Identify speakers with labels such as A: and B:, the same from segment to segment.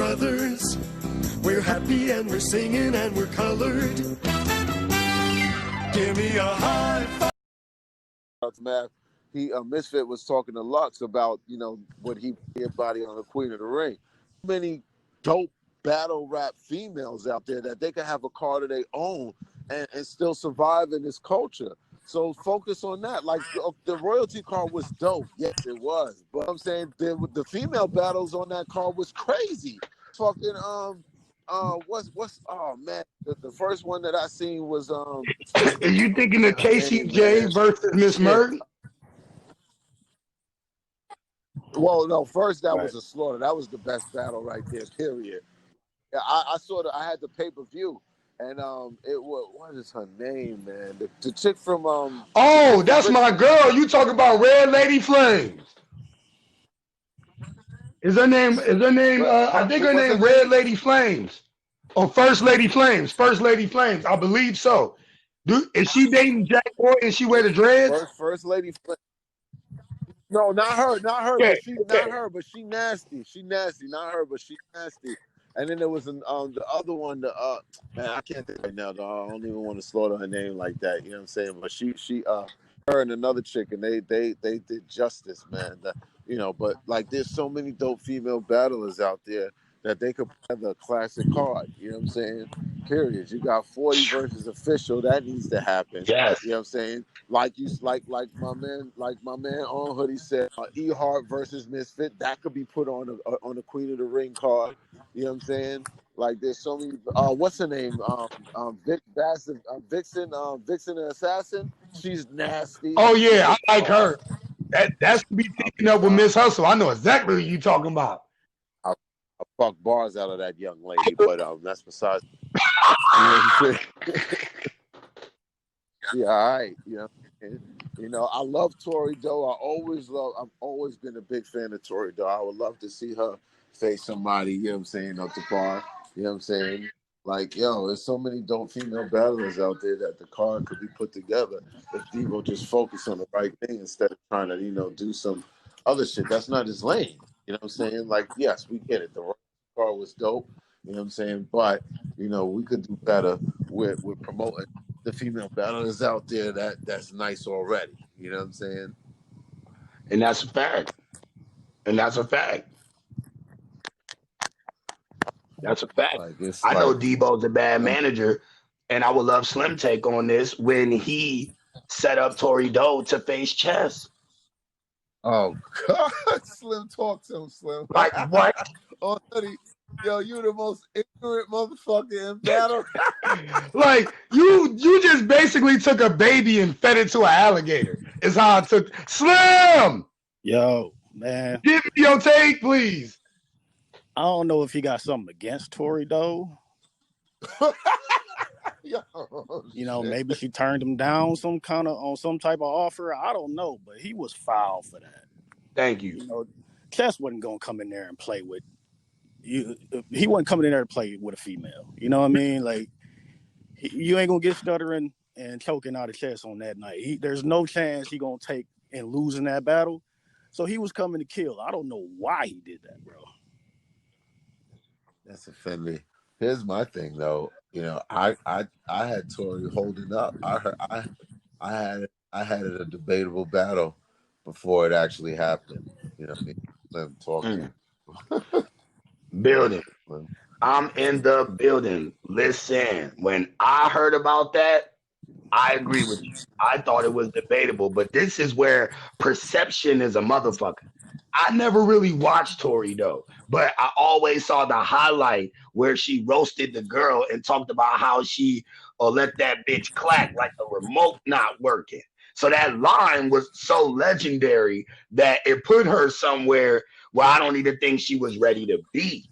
A: brothers. We're happy and we're singing and we're colored. Give me a high five.
B: Math. Misfit was talking to Lux about, what he did body on the Queen of the Ring. Many dope battle rap females out there that they can have a card of their own and still survive in this culture. So focus on that. Like the royalty card was dope. Yes, it was. But I'm saying the female battles on that card was crazy. Fucking what's oh man, the first one that I seen was
C: Are you thinking of KCJ versus Miss Murray?
B: Well, no, first that was a slaughter. That was the best battle right there, period. Yeah, I had the pay-per-view, and it was, what is her name, man? The chick from
C: Oh, that's my girl. You talking about Red Lady Flames? Is her name I think her name Red Lady Flames. Or First Lady Flames. First Lady Flames. I believe so. Is she dating Jack Boy and she wear the dreads?
B: First Lady Flames. No, not her,
C: Yeah,
B: but she nasty. She nasty, not her, but she nasty. And then there was the other one, man, I can't think right now, though. I don't even want to slaughter her name like that. You know what I'm saying? But she her and another chick, and they did justice, man. But like there's so many dope female battlers out there that they could have a classic card. You know what I'm saying? Period. You got 40 versus official. That needs to happen.
C: Yes.
B: You know what I'm saying? Like my man OnHoodie said, E-Hart versus Misfit. That could be put on a Queen of the Ring card. You know what I'm saying? Like there's so many. What's her name? Vixen the Assassin. She's nasty.
C: Oh yeah, I like her. That's to be taken up with Miss Hustle. I know exactly what you're talking about.
B: I fuck bars out of that young lady, but that's besides. Yeah, all right. I love Tori Doe. I've always been a big fan of Tori Doe. I would love to see her face somebody, you know what I'm saying, up the bar. You know what I'm saying? Like, there's so many dope female battlers out there that the card could be put together if Devo just focus on the right thing instead of trying to, do some other shit. That's not his lane. You know what I'm saying? Like, yes, we get it. The card was dope. You know what I'm saying? But, we could do better with promoting the female battlers out there that's nice already. You know what I'm saying?
C: And that's a fact. That's a fact. I know Debo's a bad manager, and I would love Slim take on this when he set up Tori Doe to face Chess.
B: Oh God, Slim, talk to him, Slim.
C: Like what?
B: Oh, yo, you the most ignorant motherfucker in battle.
C: Like you just basically took a baby and fed it to an alligator. Is how I took Slim.
D: Yo, man,
C: give me your take, please.
D: I don't know if he got something against Tori Doe. Maybe she turned him down on some type of offer. I don't know, but he was foul for that.
C: Thank you.
D: Chess wasn't gonna come in there and play with you. He wasn't coming in there to play with a female. You know what I mean? Like you ain't gonna get stuttering and choking out of Chess on that night. There's no chance he gonna take and losing that battle. So he was coming to kill. I don't know why he did that, bro.
B: That's offending. Here's my thing, though. I had Tori holding up. I had it a debatable battle before it actually happened. You know what I mean? Let him talk.
C: Building. I'm in the building. Listen, when I heard about that, I agree with you. I thought it was debatable, but this is where perception is a motherfucker. I never really watched Tori Doe, but I always saw the highlight where she roasted the girl and talked about how she let that bitch clack like the remote not working. So that line was so legendary that it put her somewhere where I don't even think she was ready to be.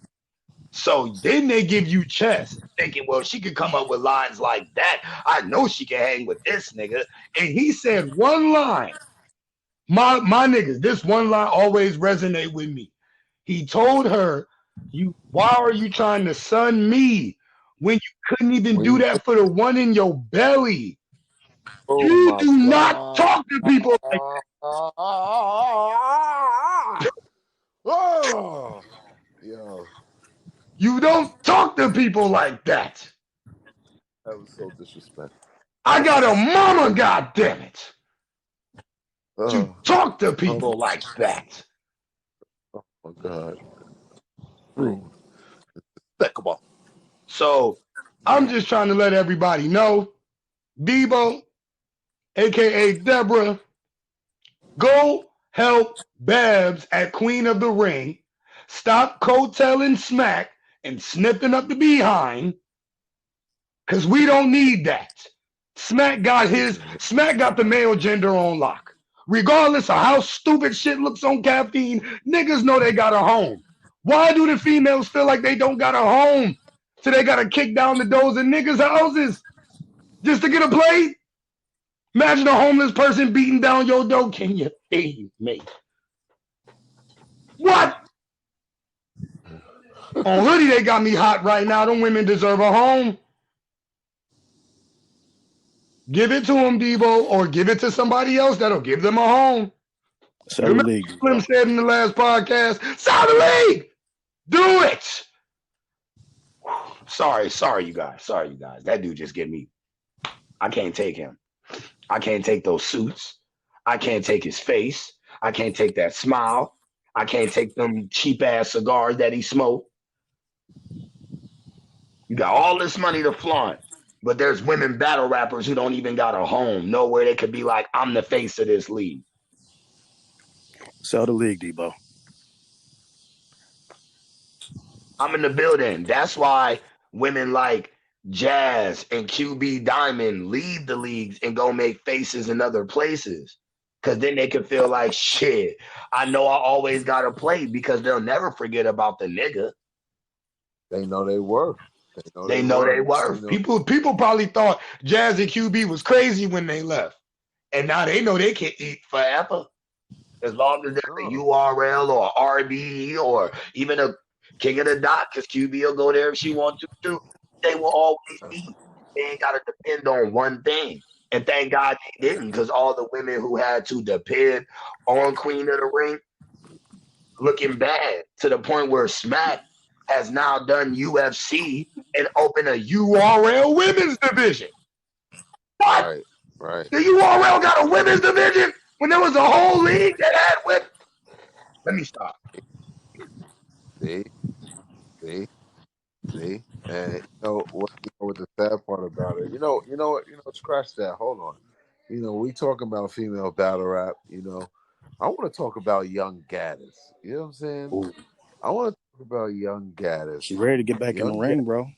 C: So then they give you Chess, thinking, well, she could come up with lines like that. I know she can hang with this nigga. And he said one line. My niggas, this one line always resonate with me. He told her, why are you trying to sun me when you couldn't even do that for the one in your belly? You do not talk to people like that.
B: Oh, yo.
C: You don't talk to people like that.
B: That was so disrespectful.
C: I got a mama, goddammit. You
B: Oh,
C: talk to people like that.
B: oh my God. Rude. Despicable.
C: So I'm just trying to let everybody know, Debo, aka Deborah, go help Babs at Queen of the Ring. Stop coattailing Smack and snipping up the behind, because we don't need that. Smack got the male gender on lock. Regardless of how stupid shit looks on caffeine, niggas know they got a home. Why do the females feel like they don't got a home? So they gotta kick down the doors of niggas' houses just to get a plate? Imagine a homeless person beating down your door. Can you feed me? What? On Hoodie, they got me hot right now. Them women deserve a home. Give it to them, Debo, or give it to somebody else that'll give them a home.
D: Sell the league.
C: Slim said in the last podcast, sell the league. Do it. Sorry, you guys. That dude just get me. I can't take him. I can't take those suits. I can't take his face. I can't take that smile. I can't take them cheap ass cigars that he smoked. You got all this money to flaunt, but there's women battle rappers who don't even got a home, nowhere they could be like, I'm the face of this league.
D: Sell the league, Debo.
C: I'm in the building. That's why women like Jazz and QB Diamond leave the leagues and go make faces in other places. Because then they can feel like, shit, I know I always got to play, because they'll never forget about the nigga.
B: They know they were.
C: They know they were. People probably thought Jazz and QB was crazy when they left. And now they know they can eat forever. As long as there's a URL or RB or even a King of the Dot, because QB will go there if she wants to too. They will always eat. They ain't got to depend on one thing. And thank God they didn't, because all the women who had to depend on Queen of the Ring looking bad, to the point where Smack has now done UFC and opened a URL women's division. What?
B: Right.
C: The URL got a women's division when there was a whole league that had women? Let me stop.
B: See? And you know what the sad part about it? You know, scratch that. Hold on. We talking about female battle rap, I want to talk about young Gaddis. You know what I'm saying?
C: Ooh.
B: I want to talk about young Gaddis.
D: She ready to get back in the ring, bro.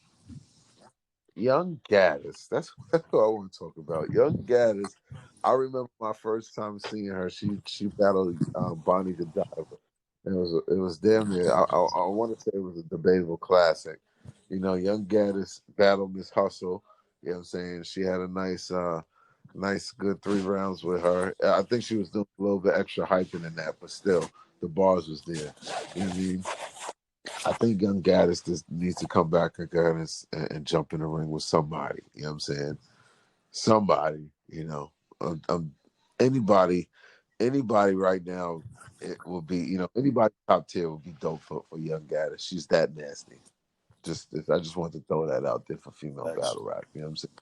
B: Young Gaddis. That's what I want to talk about. Young Gaddis. I remember my first time seeing her. She battled Bonnie Godiva. It was damn near. I want to say it was a debatable classic. Young Gaddis battled Miss Hustle. You know what I'm saying? She had a nice good 3 rounds with her. I think she was doing a little bit extra hyping than that, but still, the bars was there. You know what I mean? I think Young Gaddis just needs to come back again and jump in the ring with somebody. You know what I'm saying? Somebody, anybody right now, it will be, anybody top tier will be dope for Young Gaddis. She's that nasty. I just want to throw that out there for female battle rap. You know what I'm saying?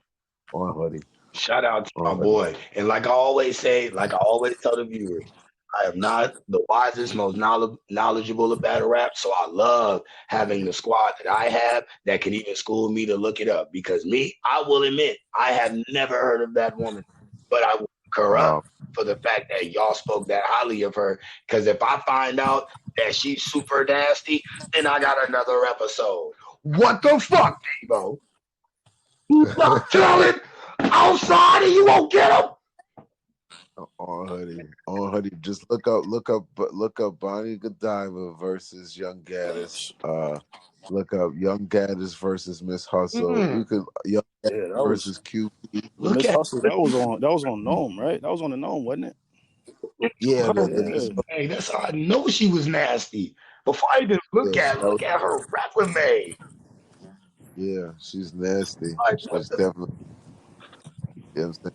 B: On Hoodie.
C: Shout out to my boy. And like I always say, like I always tell the viewers, I am not the wisest, most knowledgeable of battle rap. So I love having the squad that I have that can even school me to look it up. Because I will admit, I have never heard of that woman. But I will look her up for the fact that y'all spoke that highly of her. Because if I find out that she's super nasty, then I got another episode. What the fuck, Debo? You not telling outside and you won't get them?
B: On Hoodie. Just look up Bonnie Godiva versus Young Gaddis. Look up Young Gaddis versus Miss Hustle. You could Young Gaddis versus QP.
D: Miss Hustle. That was on Gnome, right? That was on the Gnome, wasn't it?
B: Yeah,
C: Hey, that's how I know she was nasty. Before I even look at her resume.
B: Yeah, she's nasty.
C: Like,
B: She's definitely. You know what I'm saying?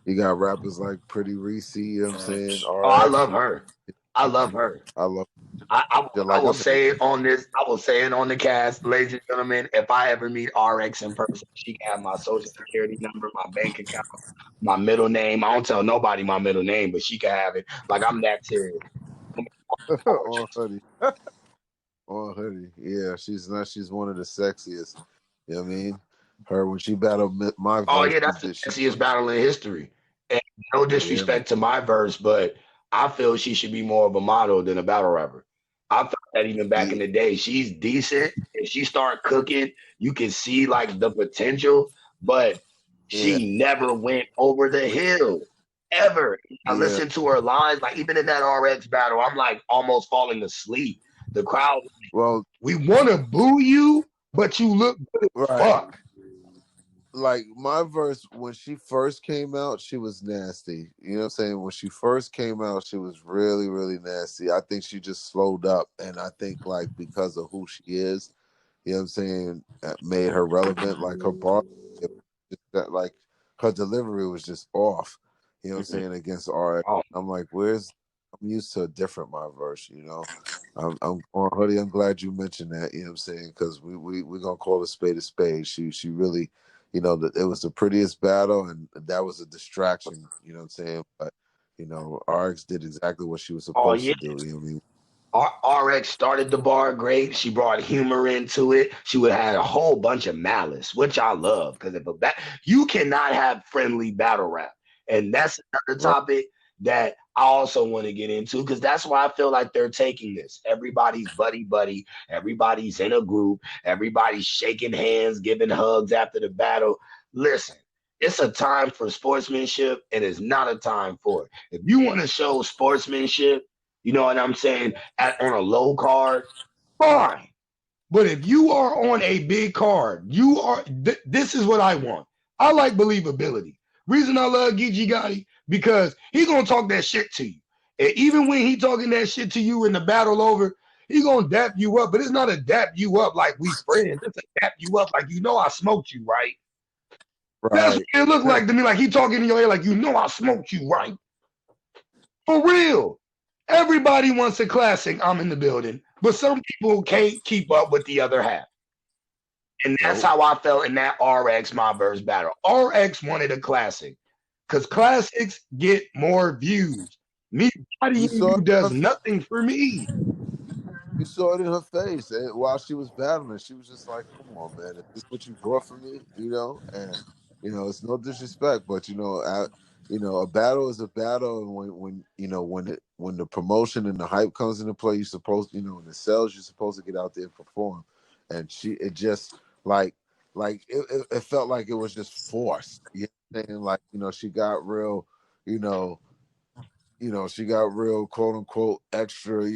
B: You got rappers like Pretty Reese. You know what I'm saying?
C: I love her. I love her. I will say it on this. I will say it on the cast, ladies and gentlemen. If I ever meet RX in person, she can have my social security number, my bank account, my middle name. I don't tell nobody my middle name, but she can have it. Like I'm that serious.
B: On Hoodie. On Hoodie. Yeah, she's one of the sexiest. You know what I mean? Her when she battled my
C: Oh
B: verse,
C: yeah, that's the
B: did she?
C: sexiest battle in history. And no
B: Yeah, man.
C: disrespect to my verse, but I feel she should be more of a model than a battle rapper. I felt that even back
B: Yeah,
C: in the day. She's decent. If she start cooking, you can see like the potential, but
B: yeah,
C: she never went over the hill. Ever. I
B: yeah.
C: listened to her lines, like even in that RX battle, I'm like almost falling asleep. The crowd,
B: Well,
C: we want to boo you, but you look good as
B: right.
C: fuck.
B: Like my verse when she first came out, she was nasty. You know what I'm saying? When she first came out, she was really, really nasty. I think she just slowed up, and I think like because of who she is, you know what I'm saying, that made her relevant. Like her bar, that like her delivery was just off. You know what I'm saying against RX.
C: Oh,
B: I'm like, where's? I'm used to a different my verse. You know, I'm on Hoodie. I'm glad you mentioned that. You know what I'm saying because we're gonna call a spade a spade. She really. You know, it was the prettiest battle, and that was a distraction. You know what I'm saying? But you know, RX did exactly what she was
C: oh
B: supposed
C: yeah.
B: to do. You know what I mean?
C: RX started the bar great. She brought humor into it. She would have a whole bunch of malice, which I love because if you cannot have friendly battle rap, and that's another
B: Right,
C: topic that I also want to get into because that's why I feel like they're taking this. Everybody's buddy buddy. Everybody's in a group. Everybody's shaking hands, giving hugs after the battle. Listen. It's a time for sportsmanship and it's not a time for it. If you want to show sportsmanship, you know what I'm saying? On a low card, fine. But if you are on a big card, this is what I want. I like believability. Reason I love Geechee Gotti because he gonna talk that shit to you. And even when he talking that shit to you in the battle over, he gonna dap you up, but it's not a dap you up like we friends. It's a dap you up like you know I smoked you, right? That's
B: right.
C: what it looked like to me, like he talking in your ear like you know I smoked you, right? For real. Everybody wants a classic. I'm in the building, but some people can't keep up with the other half. And that's
B: Nope.
C: how I felt in that RX My Verse battle. RX wanted a classic because classics get more views. Me
B: You
C: bodying
B: saw
C: you does nothing for me.
B: you saw it in her face, and while she was battling, she was just like, "Come on, man, is this what you brought for me?" You know, and you know, it's no disrespect, but a battle is a battle, and when when the promotion and the hype comes into play, you're supposed, when it sells, you're supposed to get out there and perform. And it just it felt like it was just forced. You know what I'm saying? Like, she got real, you know she got real quote unquote extra,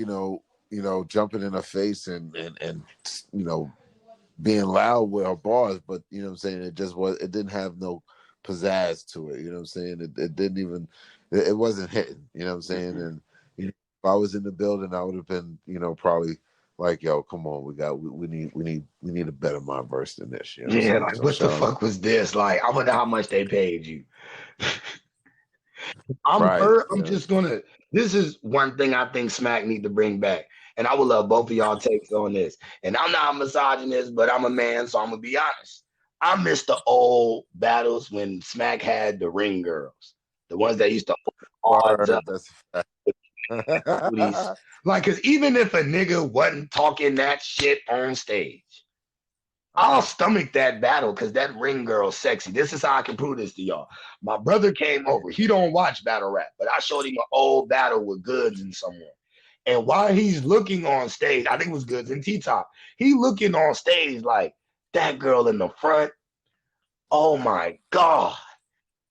B: jumping in her face and being loud with her bars, but you know what I'm saying, it didn't have no pizzazz to it, you know what I'm saying? It didn't even it wasn't hitting, you know what I'm saying? And if I was in the building, I would have been, probably like, yo, come on, we need a better my verse than this, you know what I'm
C: Yeah,
B: saying?
C: like
B: So
C: what the
B: shout out.
C: fuck was this? Like, I wonder how much they paid you.
B: Right.
C: I'm
B: Yeah.
C: just gonna. This is one thing I think Smack need to bring back, and I would love both of y'all takes on this. And I'm not a misogynist, but I'm a man, so I'm gonna be honest. I miss the old battles when Smack had the ring girls, the ones that used to hold odds up
B: Word, that's a
C: booties.
B: fact.
C: Like, cause even if a nigga wasn't talking that shit on stage, I'll
B: Right.
C: stomach that battle because that ring girl's sexy. This is how I can prove this to y'all. My brother came over. He don't watch battle rap, but I showed him an old battle with Goods and someone. And while he's looking on stage, I think it was Goods and T-Top, he looking on stage like, that girl in the front, oh my God.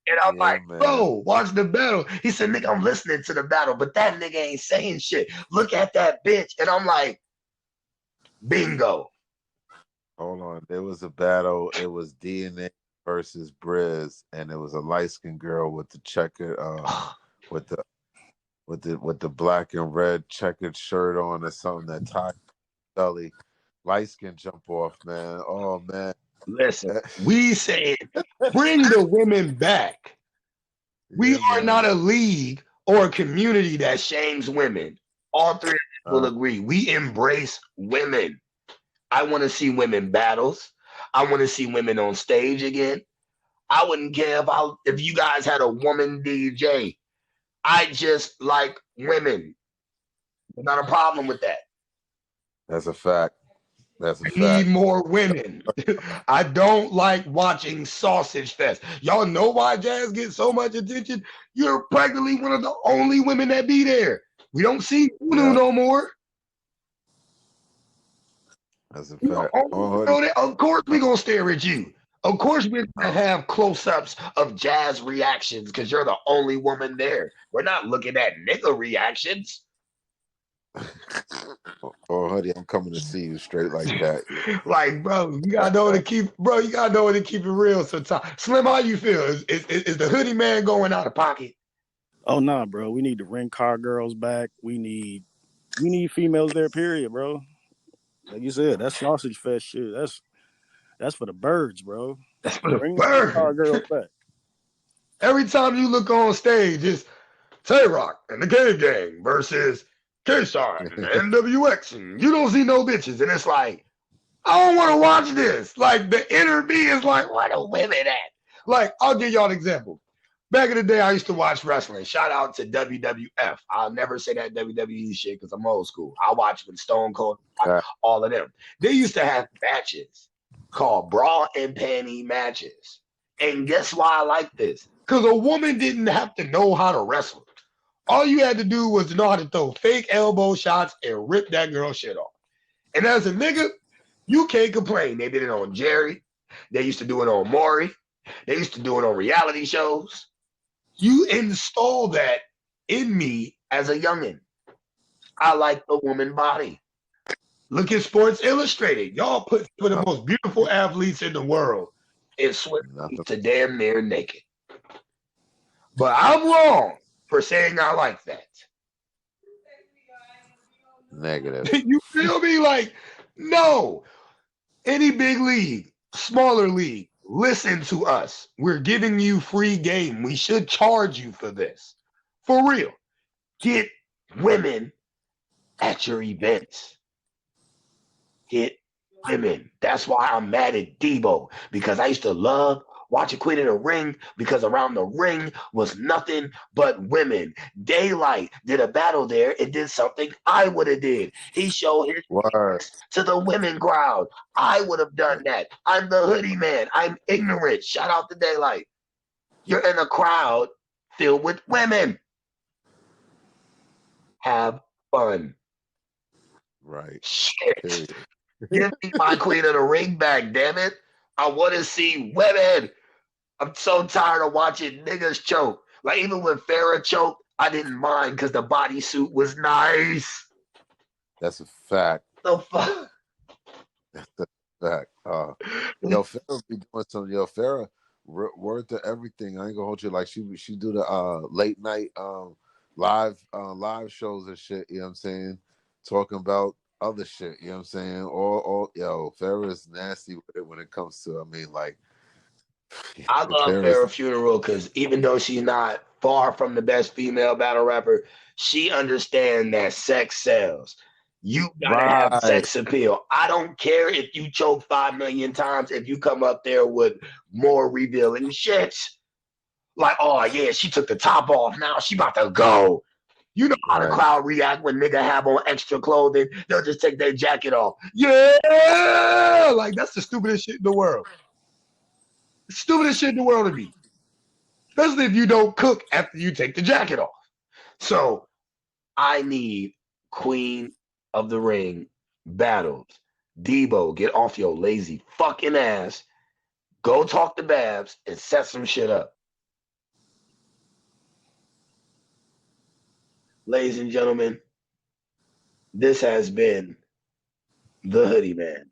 C: And I'm
B: Yeah,
C: like,
B: man.
C: bro, watch the battle. He said, nigga, I'm listening to the battle, but that nigga ain't saying shit. Look at that bitch. And I'm like, bingo.
B: Hold on. There was a battle. It was DNA versus Briz, and it was a light skinned girl with the checkered with the with the black and red checkered shirt on or something that tied belly. Light skin jump off, man. Oh man.
C: Listen, we said bring the women back. We
B: Yeah,
C: are not
B: man.
C: a league or a community that shames women. All three. will agree. We embrace women. I want to see women battles. I want to see women on stage again. I wouldn't care if you guys had a woman DJ. I just like women. There's not a problem with that.
B: That's a fact. That's a
C: I
B: fact.
C: need more women. I don't like watching Sausage Fest. Y'all know why Jazz gets so much attention? You're practically one of the only women that be there. We don't see Nunu no more.
B: That's a fact.
C: Of course we're going to stare at you. Of course we're going to have close-ups of Jazz reactions because you're the only woman there. We're not looking at nigga reactions.
B: Oh, Hoodie, I'm coming to see you straight like that.
C: Like, bro, you gotta know to keep it real sometimes. Slim, how you feel? Is the Hoodie man going out of pocket?
D: Oh nah, bro. We need the ring car girls back. We need females there, period, bro. Like you said, that's Sausage Fest shit. That's for the birds, bro.
C: That's for the
D: Bring
C: birds.
D: the car girls back.
C: Every time you look on stage, it's Tay-Rock and the Gang Gang versus K-Shine and NWX, and you don't see no bitches. And it's like, I don't want to watch this. Like, the inner me is like, where the women at? Like, I'll give y'all an example. Back in the day, I used to watch wrestling. Shout out to WWF. I'll never say that WWE shit because I'm old school. I watched when Stone Cold, all of them. They used to have matches called bra and panty matches. And guess why I like this? Because a woman didn't have to know how to wrestle. All you had to do was to know how to throw fake elbow shots and rip that girl shit off. And as a nigga, you can't complain. They did it on Jerry. They used to do it on Maury. They used to do it on reality shows. You install that in me as a youngin'. I like the woman body. Look at Sports Illustrated. Y'all put the most beautiful athletes in the world and swim to damn near naked. But I'm wrong for saying I like that.
B: Negative.
C: You feel me? Like, no. Any big league, smaller league, listen to us. We're giving you free game. We should charge you for this. For real. Get women at your events. Get women. That's why I'm mad at Debo, because I used to love watching Queen in the Ring because around the ring was nothing but women. Daylight did a battle there and did something I would have did. He showed his to the women crowd. I would have done that. I'm the Hoodie man. I'm ignorant. Shout out to Daylight. You're in a crowd filled with women. Have fun.
B: Right.
C: Shit. Give me my Queen of the Ring back, damn it. I want to see women. I'm so tired of watching niggas choke. Like, even when Farrah choked, I didn't mind because the bodysuit was nice.
B: That's a fact.
C: The fuck?
B: That's a fact. Farrah be doing some. Farrah, word to everything. I ain't gonna hold you. Like, she do the late night live shows and shit. You know what I'm saying? Talking about other shit. You know what I'm saying? Farrah is nasty with it when it comes to. I mean, like.
C: I love Farrah Funeral because even though she's not far from the best female battle rapper, she understands that sex sells. You gotta have sex appeal. I don't care if you choke 5 million times if you come up there with more revealing shit. Like, oh yeah, she took the top off. Now she about to go. You know how the crowd react when nigga have on extra clothing. They'll just take their jacket off. Yeah! Like, that's the stupidest shit in the world. Stupidest shit in the world to me. Especially if you don't cook after you take the jacket off. So I need Queen of the Ring battles. Debo, get off your lazy fucking ass. Go talk to Babs and set some shit up. Ladies and gentlemen, this has been the Hoodie Man.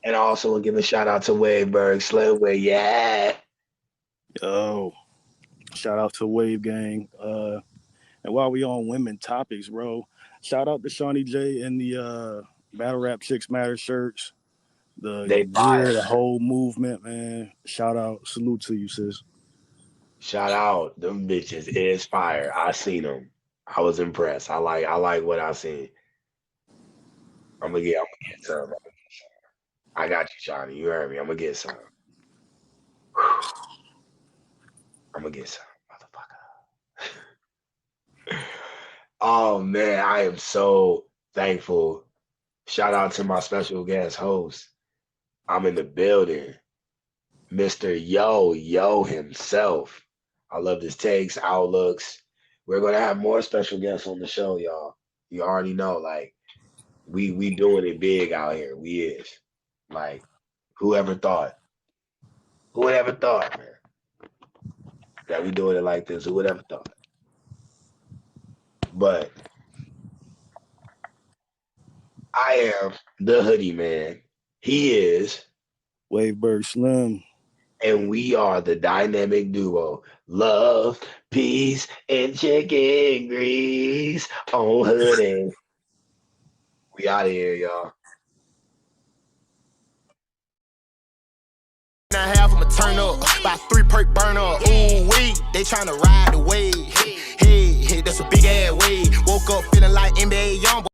C: And I also want to give a shout out to Waveberg. Slim, where you at?
D: Yo, shout out to Wave Gang. And while we on women topics, bro, shout out to Shawnee J and the Battle Rap Chicks Matter shirts. The gear, the whole movement, man. Shout out. Salute to you, sis.
C: Shout out. Them bitches is fire. I seen them. I was impressed. I like what I seen. I'm gonna get some. I got you, Johnny. You heard me. I'm gonna get some. I'm gonna get some, motherfucker. Oh man, I am so thankful. Shout out to my special guest host. I'm in the building. Mr. Yo himself. I love his takes, outlooks. We're gonna have more special guests on the show, y'all. You already know, like we doing it big out here. We is. Like, whoever thought? Who would ever thought, man? That we doing it like this? Who would ever thought? But I am the Hoodie Man. He is
D: Waveberg Slim.
C: And we are the dynamic duo. Love, peace, and chicken grease on Hoodie. We out of here, y'all.
A: And I have them a turn up, by 3 perk burn up. Ooh wee, they tryna ride the wave. Hey, that's a big ass wave. Woke up feeling like NBA young.